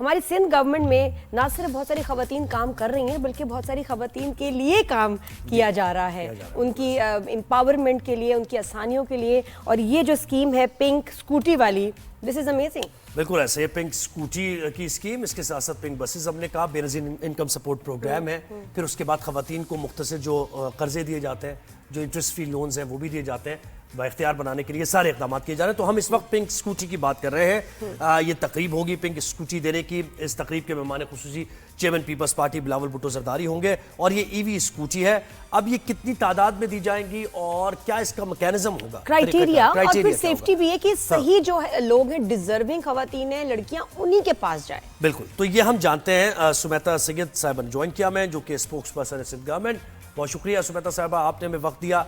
हमारी सिंध गवर्नमेंट में ना सिर्फ बहुत सारी खवातीन काम कर रही हैं बल्कि बहुत सारी खवातीन के लिए काम किया जा रहा है, उनकी एम्पावरमेंट के लिए, उनकी आसानियों के लिए। और ये जो स्कीम है पिंक स्कूटी वाली, दिस इज अमेजिंग। बिल्कुल ऐसे पिंक स्कूटी की स्कीम, इसके साथ साथ पिंक बसेस हमने कहा, बेनजीर इनकम सपोर्ट प्रोग्राम है। फिर उसके बाद खवातीन को मुख्तसर जो कर्जे दिए जाते हैं, जो इंटरेस्ट फ्री लोन्स हैं वो भी दिए जाते हैं, बाइख्तियार बनाने के लिए सारे इकदाम किए जा रहे हैं। तो हम इस वक्त पिंक स्कूटी की बात कर रहे हैं। ये तकरीब होगी पिंक स्कूटी देने की। इस तकरीब के मेहमान खुसूसी chairman peoples party Bilawal Bhutto Zardari होंगे। और ये ईवी स्कूटी है। अब ये कितनी तादाद में दी जाएंगी और क्या इसका मैकेनिज्म होगा, क्राइटेरिया और फिर सेफ्टी भी है कि सही जो है लोग हैं, डिजर्विंग खवातीन हैं, लड़कियां, उन्हीं के पास जाए। बिल्कुल, तो ये हम जानते हैं। सुमेता सैयद साहिबा ने ज्वाइन किया मैं, जो कि स्पोक्स पर्सन है सिंध गवर्नमेंट। बहुत शुक्रिया सुमेता साहिबा, आपने हमें वक्त दिया।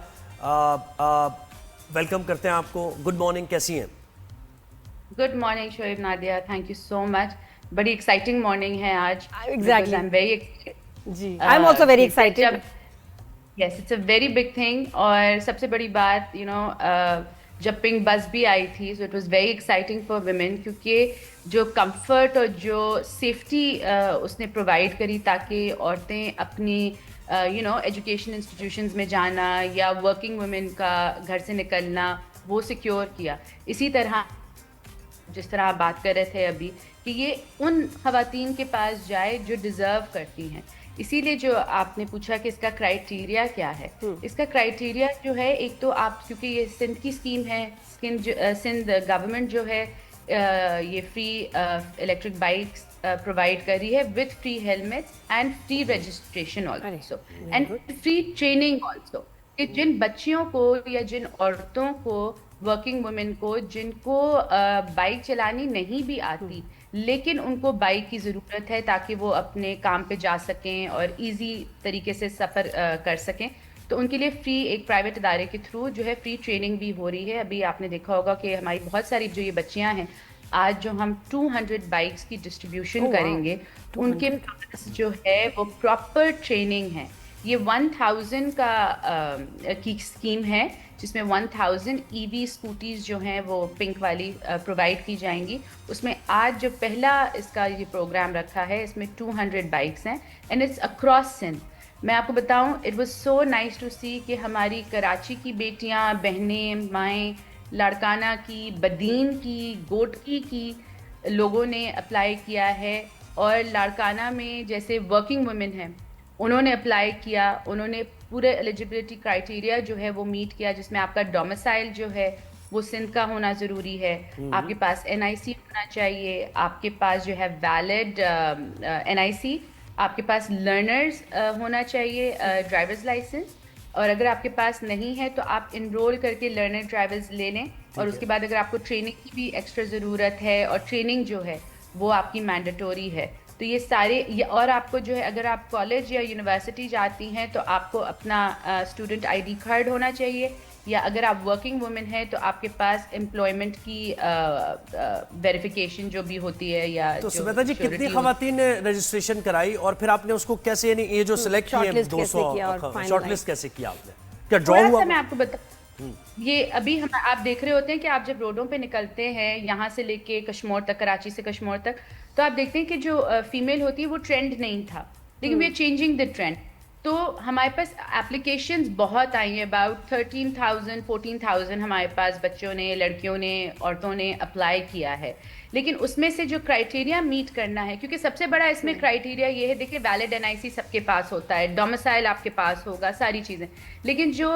वेलकम करते हैं आपको। गुड मॉर्निंग, कैसी हैं? Good morning Shoaib, Nadia, thank you so much. बड़ी एक्साइटिंग मॉर्निंग है आज। Exactly, I am very excited. जी, I am also very excited. Yes, it's a very big thing. और सबसे बड़ी बात, जब पिंक बस भी आई थी, so it was very exciting for women, क्योंकि जो कंफर्ट और जो सेफ्टी उसने प्रोवाइड करी ताकि औरतें अपनी एजुकेशन इंस्टीट्यूशंस में जाना या वर्किंग वुमेन का घर से निकलना वो सिक्योर किया। इसी तरह जिस तरह आप बात कर रहे थे अभी कि ये उन खवातीन के पास जाए जो डिज़र्व करती हैं। इसीलिए जो आपने पूछा कि इसका क्राइटेरिया क्या है, इसका क्राइटेरिया जो है, एक तो आप, क्योंकि ये सिंध की स्कीम है, सिंध गवर्नमेंट जो है ये फ्री इलेक्ट्रिक बाइक्स प्रोवाइड कर रही है with free helmets and free registration also and free training also. कि जिन बच्चियों को या जिन औरतों को, वर्किंग वुमेन को, जिनको बाइक चलानी नहीं भी आती लेकिन उनको बाइक की ज़रूरत है ताकि वो अपने काम पे जा सकें और इजी तरीके से सफ़र कर सकें, तो उनके लिए फ्री एक प्राइवेट इदारे के थ्रू जो है फ्री ट्रेनिंग भी हो रही है। अभी आपने देखा होगा कि हमारी बहुत सारी जो ये बच्चियां हैं, आज जो हम 200 बाइक्स की डिस्ट्रीब्यूशन करेंगे, उनके पास जो है वो प्रॉपर ट्रेनिंग है। ये 1000 की स्कीम है जिसमें 1000 ईवी स्कूटीज जो हैं वो पिंक वाली प्रोवाइड की जाएंगी। उसमें आज जो पहला इसका ये प्रोग्राम रखा है, इसमें 200 बाइक्स हैं एंड इट्स अक्रॉस सिंध। मैं आपको बताऊं, it was so nice to see कि हमारी कराची की बेटियां, बहनें, माएँ, लाड़काना की, बदीन की, गोटकी की लोगों ने अप्लाई किया है। और लाड़काना में जैसे वर्किंग वुमेन हैं, उन्होंने अप्लाई किया, उन्होंने पूरे एलिजिबिलिटी क्राइटेरिया जो है वो मीट किया, जिसमें आपका डोमिसाइल जो है वो सिंध का होना ज़रूरी है, आपके पास NIC होना चाहिए, आपके पास जो है वैलिड NIC, आपके पास लर्नर्स होना चाहिए, ड्राइवर्स लाइसेंस। और अगर आपके पास नहीं है तो आप इनरोल करके लर्नर ड्राइवर्स ले लें। और उसके बाद अगर आपको ट्रेनिंग की भी एक्स्ट्रा ज़रूरत है, और ट्रेनिंग जो है वो आपकी मैंडेटोरी है, तो ये सारे और आपको जो है, अगर आप कॉलेज या यूनिवर्सिटी जाती हैं तो आपको अपना स्टूडेंट ID कार्ड होना चाहिए, या अगर आप वर्किंग वुमेन हैं तो आपके पास एम्प्लॉयमेंट की वेरिफिकेशन जो भी होती है। या तो सुमेता जी, कितनी खवातीन ने रजिस्ट्रेशन कराई और फिर आपने उसको कैसे, यानी ये जो सिलेक्ट किए 200, शॉर्टलिस्ट कैसे किया आपने, क्या ड्रॉ हुआ? मैं आपको बता, ये अभी हम आप देख रहे होते हैं कि आप जब रोडों पे निकलते हैं यहाँ से लेके कश्मीर तक, कराची से कश्मीर तक, तो आप देखते हैं कि जो फीमेल होती है वो ट्रेंड नहीं था, लेकिन we are changing the trend. तो हमारे पास एप्लीकेशंस बहुत आई हैं, अबाउट 13,000 14,000 हमारे पास बच्चों ने, लड़कियों ने, औरतों ने अप्लाई किया है। लेकिन उसमें से जो क्राइटेरिया मीट करना है, क्योंकि सबसे बड़ा इसमें क्राइटेरिया ये है, देखिए वैलिड NIC सबके पास होता है, डोमिसाइल आपके पास होगा, सारी चीज़ें, लेकिन जो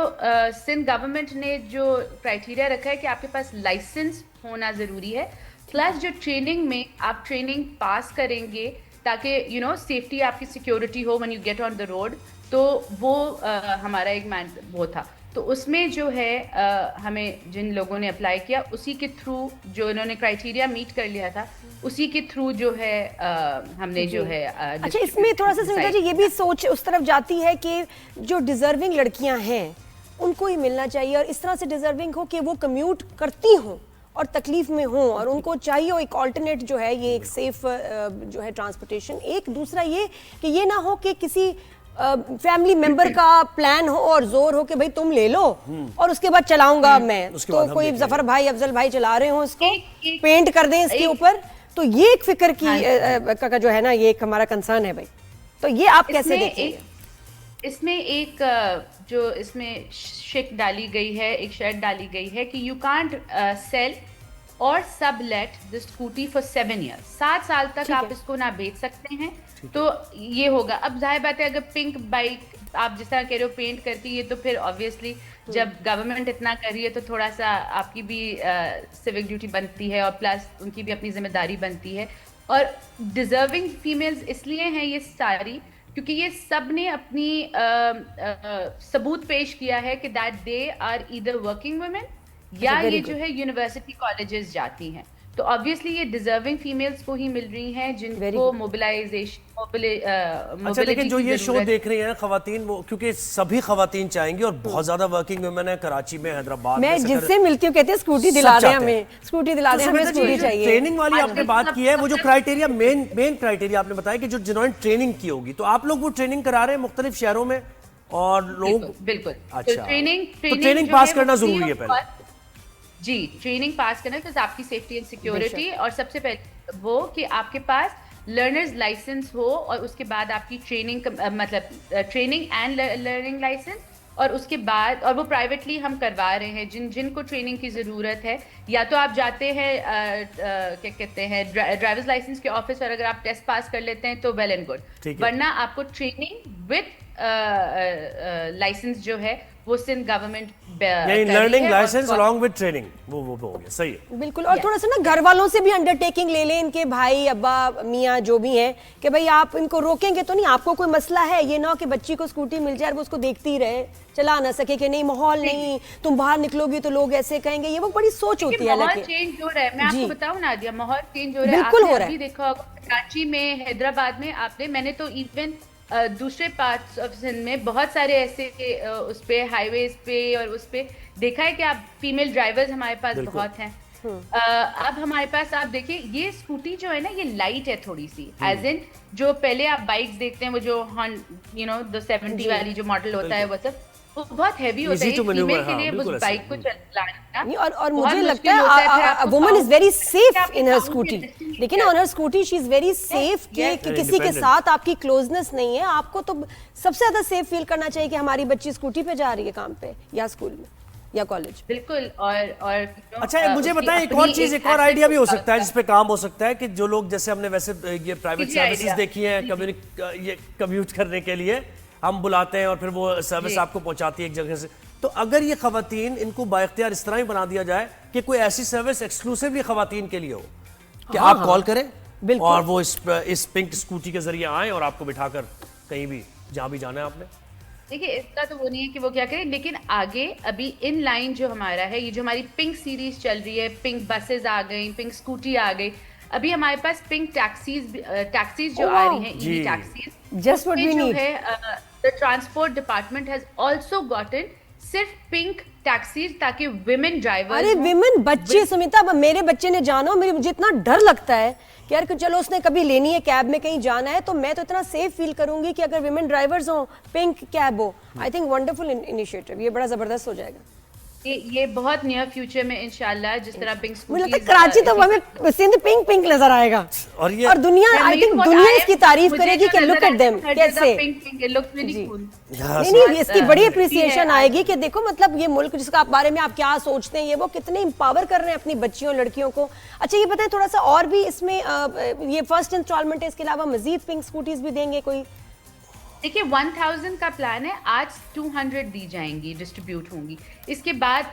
सिंध गवर्नमेंट ने जो क्राइटेरिया रखा है कि आपके पास लाइसेंस होना ज़रूरी है, प्लस जो ट्रेनिंग में आप ट्रेनिंग पास करेंगे ताकि सेफ्टी, आपकी सिक्योरिटी हो when you get on the road, तो वो हमारा एक वो था। तो उसमें जो है हमें जिन लोगों ने अप्लाई किया, उसी के थ्रू जो इन्होंने क्राइटेरिया मीट कर लिया था, उसी के थ्रू जो है हमने जो है अच्छा, इसमें थोड़ा सा सुनीता जी ये भी सोच उस तरफ जाती है कि जो डिजर्विंग लड़कियां हैं उनको ही मिलना चाहिए, और इस तरह से डिजर्विंग हो कि वो कम्यूट करती हों और तकलीफ में हों, और उनको चाहिए एक ऑल्टरनेट जो है, ये एक सेफ जो है ट्रांसपोर्टेशन। एक दूसरा ये कि ये ना हो कि किसी फैमिली मेंबर का प्लान हो और जोर हो कि भाई तुम ले लो और उसके बाद चलाऊंगा मैं, तो कोई जफर भाई, अफजल भाई चला रहे हो, इसको पेंट कर दें इसके ऊपर, तो ये एक फिक्र की का जो है ना, ये एक हमारा कंसर्न है भाई। तो ये आप कैसे देखिए? इसमें एक जो इसमें शिक डाली गई है, एक शर्त डाली गई है कि यू कांट सेल और sublet the scooty for 7 years, 7 साल तक आप इसको ना बेच सकते हैं। तो ये होगा। अब जाहिर बात है, अगर पिंक बाइक आप जिस तरह कह रहे हो पेंट करती है, तो फिर ऑब्वियसली जब गवर्नमेंट इतना कर रही है तो थोड़ा सा आपकी भी सिविक ड्यूटी बनती है, और प्लस उनकी भी अपनी जिम्मेदारी बनती है। और डिजर्विंग फीमेल्स इसलिए हैं ये सारी, क्योंकि ये सब ने अपनी सबूत पेश किया है कि that they are either working women या ये जो है यूनिवर्सिटी कॉलेजेस जाती हैं। तो ऑब्वियसली ये डिजर्विंग फीमेल्स को ही मिल रही हैं जिनको मोबिलाइजेशन अच्छा, लेकिन जो ये शो देख रही हैं खवातीन, वो क्योंकि सभी खवातीन चाहेंगी और बहुत ज्यादा वर्किंग वुमेन है कराची में, हैदराबाद में, मैं जिससे मिलती हूँ कहते हैं स्कूटी दिला दे हमें, स्कूटी दिला दे हमें, स्कूटी चाहिए। ट्रेनिंग वाली आपने बात की है, वो जो क्राइटेरिया मेन क्राइटेरिया आपने बताया कि जो जिन्होंने ट्रेनिंग की होगी, तो आप लोग वो ट्रेनिंग करा रहे हैं मुख्तलिफ शहरों में और लोग? बिल्कुल। अच्छा, तो ट्रेनिंग पास करना जरूरी है पहले? जी, ट्रेनिंग पास करना तो आपकी सेफ्टी एंड सिक्योरिटी, और सबसे पहले वो कि आपके पास लर्नर्स लाइसेंस हो, और उसके बाद आपकी ट्रेनिंग मतलब ट्रेनिंग एंड लर्निंग लाइसेंस, और उसके बाद और वो प्राइवेटली हम करवा रहे हैं जिनको ट्रेनिंग की ज़रूरत है। या तो आप जाते हैं क्या कहते हैं ड्राइवर्स लाइसेंस के ऑफिस, और अगर आप टेस्ट पास कर लेते हैं तो वेल एंड गुड, वरना आपको ट्रेनिंग विद लाइसेंस जो है वो Sindh government learning licence along with training, वो हो गया, सही है। बिल्कुल। और थोड़ा सा ना घर वालों से भी अंडरटेकिंग ले लें, इनके भाई अब्बा मियाँ जो भी हैं, कि भाई आप इनको रोकेंगे तो नहीं, आपको कोई मसला है, ये ना कि बच्ची को स्कूटी मिल जाए और वो उसको देखती ही रहे, चला ना सके, कि नहीं माहौल नहीं, तुम बाहर निकलोगी तो लोग ऐसे कहेंगे, ये वो बड़ी सोच होती है। माहौल चेंज हो रहा है, मैं आपको बताऊं नादिया, माहौल चेंज हो रहा है, बिल्कुल हो रहा है। अभी देखो कराची में, हैदराबाद में आपने, मैंने तो इवन दूसरे पार्ट्स ऑफ सिंध में बहुत सारे ऐसे उस पे हाईवेज पे और उस पे देखा है कि आप फीमेल ड्राइवर्स हमारे पास बहुत हैं। अब हमारे पास आप देखिए, ये स्कूटी जो है ना, ये लाइट है थोड़ी सी, एज इन जो पहले आप बाइक्स देखते हैं, वो जो द 70 वाली जो मॉडल होता है, वो सब वो बहुत हैवी होता है फीमेल के लिए उस बाइक को चलाना। और मुझे लगता है woman is very safe in her scooty, लेकिन on her scooty she is very safe कि किसी के साथ आपकी क्लोजनेस नहीं है। आपको तो सबसे ज्यादा सेफ फील करना चाहिए कि हमारी बच्ची स्कूटी पे जा रही है काम पे या स्कूल में या कॉलेज। बिल्कुल। और अच्छा, मुझे बताएं एक और चीज, एक और आइडिया भी हो सकता है जिस पे काम हो सकता है, कि जो लोग जैसे हमने वैसे ये प्राइवेट सर्विसेज देखी हैं ये कम्यूट करने के लिए हम बुलाते हैं और फिर वो सर्विस आपको पहुंचाती है एक जगह से, तो अगर ये खवातीन इनको बाइख्तियार इस तरह ही बना दिया जाए कि कोई ऐसी सर्विस एक्सक्लूसिवली खवातीन के लिए हो कि आप कॉल करें और वो इस पिंक स्कूटी के जरिए आए और आपको बिठाकर कहीं भी जहां भी जाना है आपने। देखिए, इसका तो वो नहीं है कि वो क्या करें, लेकिन आगे अभी इन लाइन जो हमारा है, ये जो हमारी पिंक सीरीज चल रही है, पिंक बसेस आ गई, पिंक स्कूटी आ गई, अभी हमारे पास पिंक टैक्सीज जो आ रही हैं, EV taxis, just what we need है। The transport department has also gotten सिर्फ पिंक टैक्सीज, ताकि विमेन ड्राइवर्स। अरे विमेन बच्चे, सुमिता, मेरे बच्चे ने जाना, मुझे इतना डर लगता है कि यार चलो उसने कभी लेनी है कैब में कहीं जाना है, तो मैं तो इतना सेफ फील करूंगी कि अगर विमेन ड्राइवर्स हो, पिंक कैब हो। आई थिंक वंडरफुल इनिशिएटिव, ये बड़ा जबरदस्त हो जाएगा। ये बहुत नियर फ्यूचर में इंशाल्लाह, जिस तरह पिंक स्कूटी, मुझे लगता है कराची तो हमें सिंध पिंक नजर आएगा, और दुनिया, आई थिंक दुनिया इसकी तारीफ करेगी कि लुक एट देम कैसे। नहीं, इसकी बड़ी अप्रिसिएशन आएगी कि देखो, मतलब ये मुल्क जिसका बारे में आप क्या सोचते हैं, ये वो कितने एम्पावर कर रहे हैं अपनी बच्चियों लड़कियों को। अच्छा, ये बताएं थोड़ा सा और भी इसमें, ये फर्स्ट इंस्टॉलमेंट है, इसके अलावा मजीद पिंक स्कूटीज भी देंगे कोई? देखिए, 1000 का प्लान है, आज 200 दी जाएंगी, डिस्ट्रीब्यूट होंगी। इसके बाद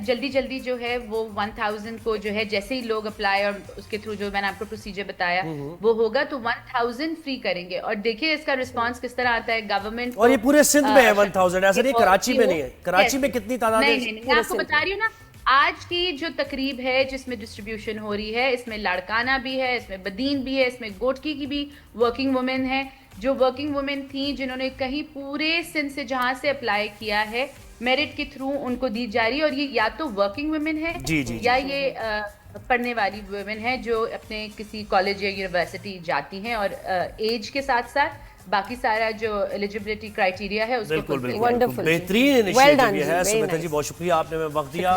जल्दी जो है वो 1000 को जो है, जैसे ही लोग अप्लाई और उसके थ्रू जो मैंने आपको प्रोसीजर बताया वो होगा, तो 1000 फ्री करेंगे। और देखिए इसका रिस्पांस किस तरह आता है गवर्नमेंट। और ये पूरे सिंध में है 1000, ऐसा नहीं कराची में नहीं है? कराची में कितनी तादाद है? नहीं, मैं आपको बता रही हूँ ना, आज की जो तकरीब है जिसमें डिस्ट्रीब्यूशन हो रही है, इसमें लाड़काना भी है, इसमें बदीन भी है, इसमें गोटकी की भी वर्किंग वुमेन है, जो वर्किंग वुमेन थी जिन्होंने कहीं पूरे सिंध से जहां से अप्लाई किया है, मेरिट के थ्रू उनको दी जा रही है। और ये या तो वर्किंग वुमेन है या ये पढ़ने वाली वुमेन है जो अपने किसी कॉलेज या यूनिवर्सिटी जाती हैं, और एज के साथ साथ बाकी सारा जो एलिजिबिलिटी क्राइटेरिया है उसको। बिल्कुल बेहतरीन इनिशिएटिव है सुमिता जी, बहुत शुक्रिया आपने हमें वक्त दिया।